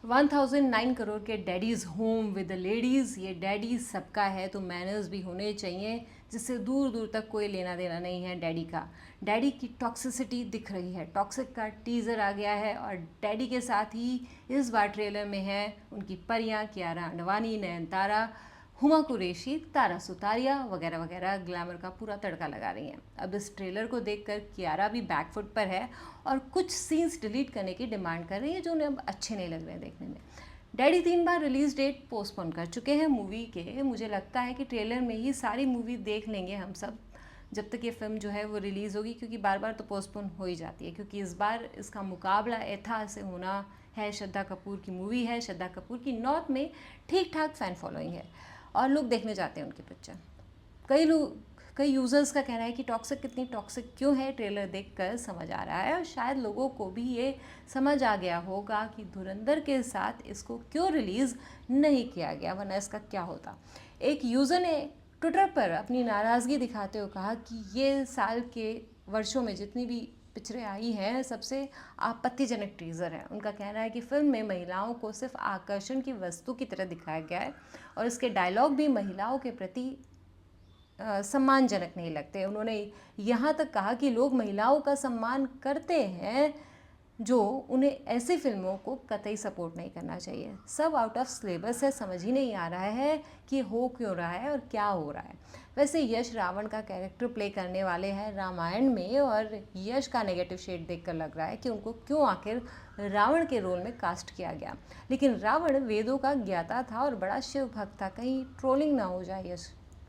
1009 करोड़ के daddies home with the ladies, ये daddy सबका है तो मैनर्स भी होने चाहिए, जिससे दूर दूर तक कोई लेना देना नहीं है डैडी का। डैडी की टॉक्सिसिटी दिख रही है, टॉक्सिक का टीज़र आ गया है और डैडी के साथ ही इस बार ट्रेलर में है उनकी परियां कियारा आडवाणी, नयनतारा, हुमा कुरैशी, तारा सुतारिया वगैरह वगैरह ग्लैमर का पूरा तड़का लगा रही हैं। अब इस ट्रेलर को देखकर कियारा भी बैकफुट पर है और कुछ सीन्स डिलीट करने की डिमांड कर रही है जो उन्हें अब अच्छे नहीं लग रहे हैं देखने में। डैडी 3 बार रिलीज़ डेट पोस्टपोन कर चुके हैं मूवी के। मुझे लगता है कि ट्रेलर में ही सारी मूवी देख लेंगे हम सब जब तक ये फिल्म जो है वो रिलीज़ होगी, क्योंकि बार बार तो पोस्टपोन हो ही जाती है, क्योंकि इस बार इसका मुकाबला एथा से होना है। श्रद्धा कपूर की मूवी है, श्रद्धा कपूर की नॉर्थ में ठीक ठाक फ़ैन फॉलोइंग है और लोग देखने जाते हैं उनकी पिक्चर। कई यूज़र्स का कहना है कि टॉक्सिक कितनी टॉक्सिक क्यों है ट्रेलर देखकर समझ आ रहा है, और शायद लोगों को भी ये समझ आ गया होगा कि धुरंधर के साथ इसको क्यों रिलीज़ नहीं किया गया, वरना इसका क्या होता। एक यूज़र ने ट्विटर पर अपनी नाराज़गी दिखाते हुए कहा कि ये साल के वर्षों में जितनी भी पिक्चरें आई हैं सबसे आपत्तिजनक टीज़र है। उनका कहना है कि फिल्म में महिलाओं को सिर्फ आकर्षण की वस्तु की तरह दिखाया गया है और इसके डायलॉग भी महिलाओं के प्रति सम्मानजनक नहीं लगते। उन्होंने यहाँ तक कहा कि लोग महिलाओं का सम्मान करते हैं जो उन्हें ऐसी फिल्मों को कतई सपोर्ट नहीं करना चाहिए। सब आउट ऑफ सिलेबस है, समझ ही नहीं आ रहा है कि हो क्यों रहा है और क्या हो रहा है। वैसे यश रावण का कैरेक्टर प्ले करने वाले हैं रामायण में, और यश का नेगेटिव शेड देखकर लग रहा है कि उनको क्यों आखिर रावण के रोल में कास्ट किया गया। लेकिन रावण वेदों का ज्ञाता था और बड़ा शिव भक्त था, कहीं ट्रोलिंग ना हो जाए यश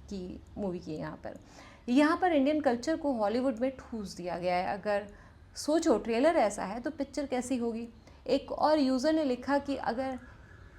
की मूवी की। यहाँ पर इंडियन कल्चर को हॉलीवुड में ठूस दिया गया है। अगर सोचो ट्रेलर ऐसा है तो पिक्चर कैसी होगी। एक और यूज़र ने लिखा कि अगर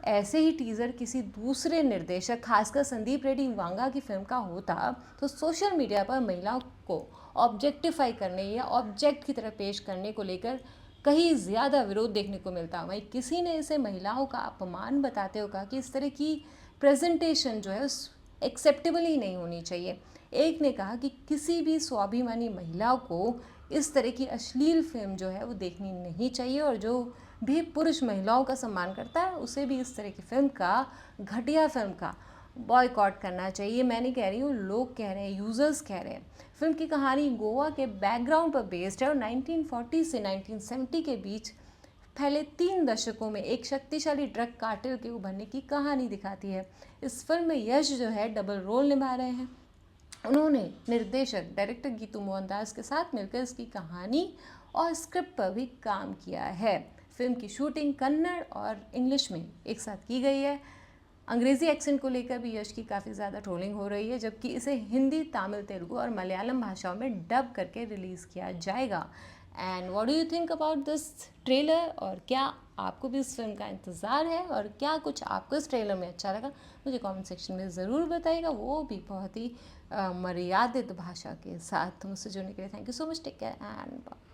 ऐसे ही टीज़र किसी दूसरे निर्देशक, खासकर संदीप रेड्डी वांगा की फिल्म का होता तो सोशल मीडिया पर महिलाओं को ऑब्जेक्टिफाई करने या ऑब्जेक्ट की तरह पेश करने को लेकर कहीं ज़्यादा विरोध देखने को मिलता। वहीं किसी ने इसे महिलाओं का अपमान बताते हुए कहा कि इस तरह की प्रेजेंटेशन जो है उस एक्सेप्टेबल ही नहीं होनी चाहिए। एक ने कहा कि किसी भी स्वाभिमानी महिला को इस तरह की अश्लील फिल्म जो है वो देखनी नहीं चाहिए, और जो भी पुरुष महिलाओं का सम्मान करता है उसे भी इस तरह की फिल्म का, घटिया फिल्म का बॉयकॉट करना चाहिए। मैं नहीं कह रही हूँ, लोग कह रहे हैं, यूज़र्स कह रहे हैं। फिल्म की कहानी गोवा के बैकग्राउंड पर बेस्ड है और 1940 से 1970 के बीच पहले 3 दशकों में एक शक्तिशाली ड्रग कार्टेल के उभरने की कहानी दिखाती है। इस फिल्म में यश जो है डबल रोल निभा रहे हैं। उन्होंने निर्देशक डायरेक्टर गीतू मोहनदास के साथ मिलकर इसकी कहानी और स्क्रिप्ट पर भी काम किया है। फिल्म की शूटिंग कन्नड़ और इंग्लिश में एक साथ की गई है। अंग्रेज़ी एक्सेंट को लेकर भी यश की काफ़ी ज़्यादा ट्रोलिंग हो रही है, जबकि इसे हिंदी, तमिल, तेलुगु और मलयालम भाषाओं में डब करके रिलीज़ किया जाएगा। And what do you think about this trailer, और क्या आपको भी इस फिल्म का इंतज़ार है और क्या कुछ आपको इस ट्रेलर में अच्छा लगा, मुझे कमेंट सेक्शन में ज़रूर बताइएगा, वो भी बहुत ही मर्यादित भाषा के साथ। मुझसे जुड़ने के लिए thank you so much, take care and bye.